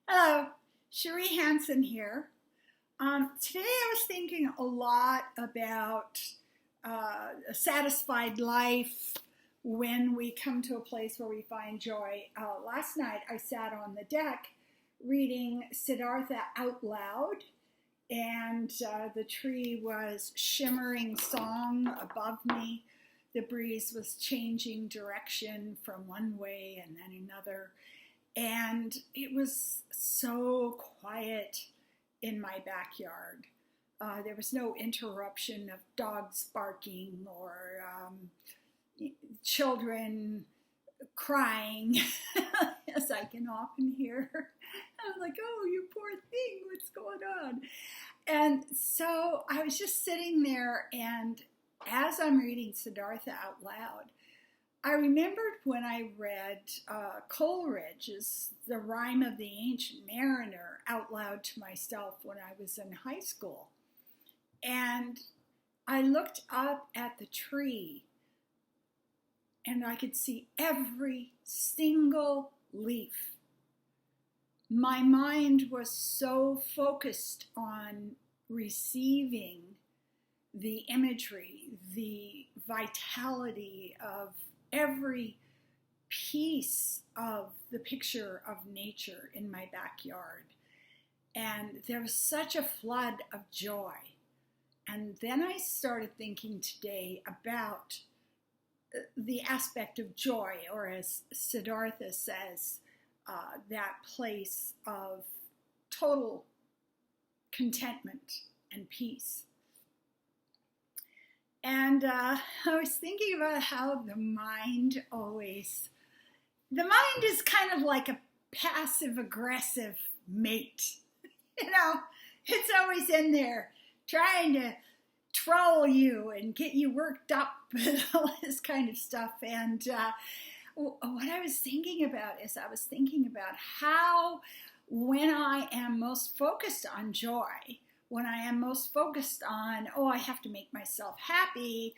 Hello, Cherie Hansen here. Today I was thinking a lot about a satisfied life when we come to a place where we find joy. Last night I sat on the deck reading Siddhartha out loud, and the tree was shimmering song above me. The breeze was changing direction from one way and then another. And it was so quiet in my backyard. There was no interruption of dogs barking or children crying, as I can often hear. I was like, oh, you poor thing, what's going on? And so I was just sitting there, and as I'm reading Siddhartha out loud, I remembered when I read Coleridge's The Rime of the Ancient Mariner out loud to myself when I was in high school. And I looked up at the tree and I could see every single leaf. My mind was so focused on receiving the imagery, the vitality of every piece of the picture of nature in my backyard. And there was such a flood of joy. And then I started thinking today about the aspect of joy, or as Siddhartha says, that place of total contentment and peace. And I was thinking about how the mind is kind of like a passive-aggressive mate. It's always in there trying to troll you and get you worked up and all this kind of stuff. And what I was thinking about is how when I am most focused on joy, when I am most focused on, I have to make myself happy,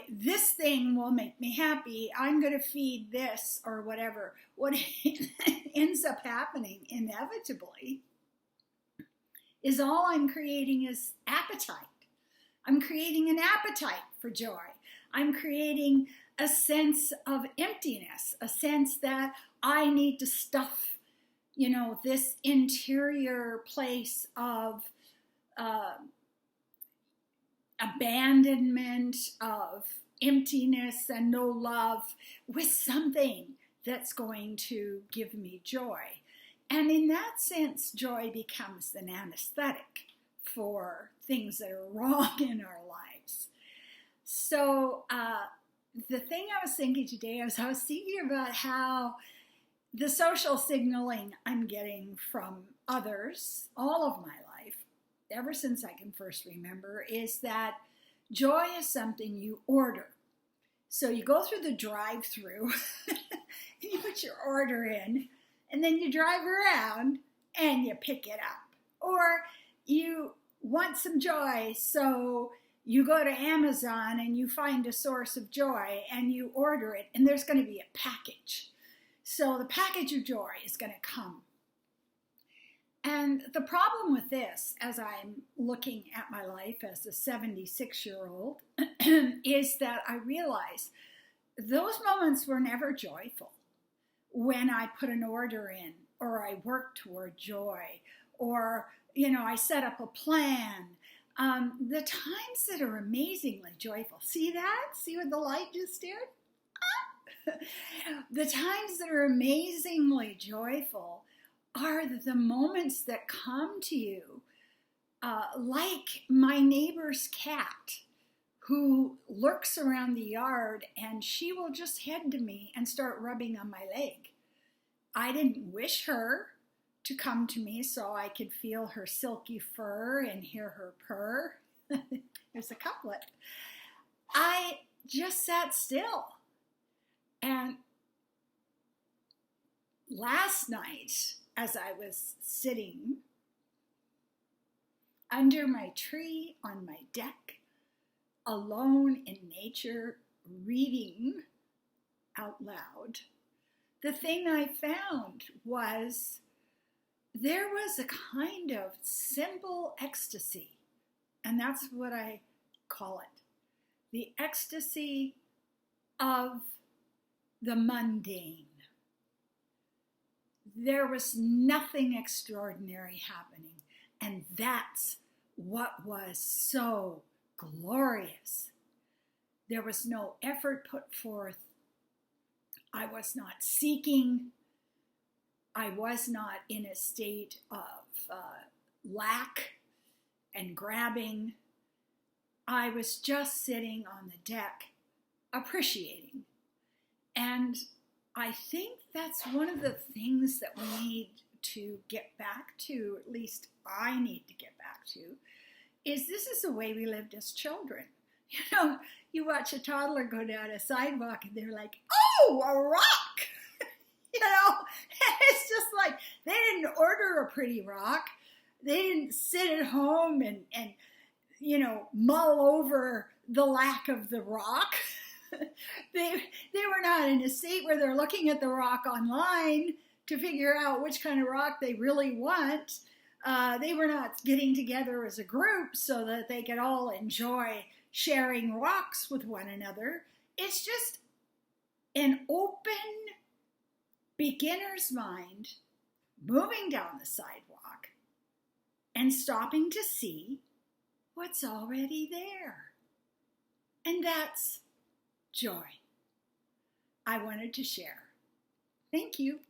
this thing will make me happy, I'm going to feed this or whatever, what ends up happening inevitably is all I'm creating is appetite. I'm creating an appetite for joy. I'm creating a sense of emptiness, a sense that I need to stuff this interior place of abandonment, of emptiness and no love with something that's going to give me joy. And in that sense, joy becomes an anesthetic for things that are wrong in our lives. So the thing I was thinking today is I was thinking about how the social signaling I'm getting from others all of my life, ever since I can first remember, is that joy is something you order. So you go through the drive-through and you put your order in, and then you drive around and you pick it up. Or you want some joy, so you go to Amazon and you find a source of joy and you order it, and there's going to be a package. So the package of joy is going to come. And the problem with this, as I'm looking at my life as a 76-year-old, is that I realize those moments were never joyful. When I put an order in, or I work toward joy, or, I set up a plan. The times that are amazingly joyful, see that? See what the light just did? The times that are amazingly joyful are the moments that come to you, like my neighbor's cat who lurks around the yard, and she will just head to me and start rubbing on my leg. I didn't wish her to come to me so I could feel her silky fur and hear her purr. There's a couplet. I just sat still. And last night, as I was sitting under my tree on my deck, alone in nature, reading out loud, the thing I found was there was a kind of simple ecstasy, and that's what I call it. The ecstasy of the mundane. There was nothing extraordinary happening, and that's what was so glorious. There was no effort put forth. I was not seeking. I was not in a state of lack and grabbing. I was just sitting on the deck, appreciating. And I think that's one of the things that we need to get back to, at least I need to get back to, is this is the way we lived as children. You know, you watch a toddler go down a sidewalk and they're like, oh, a rock! You know, it's just like they didn't order a pretty rock. They didn't sit at home and you know, mull over the lack of the rock. They were not in a state where they're looking at the rock online to figure out which kind of rock they really want. They were not getting together as a group so that they could all enjoy sharing rocks with one another. It's just an open beginner's mind moving down the sidewalk and stopping to see what's already there. And that's joy. I wanted to share. Thank you.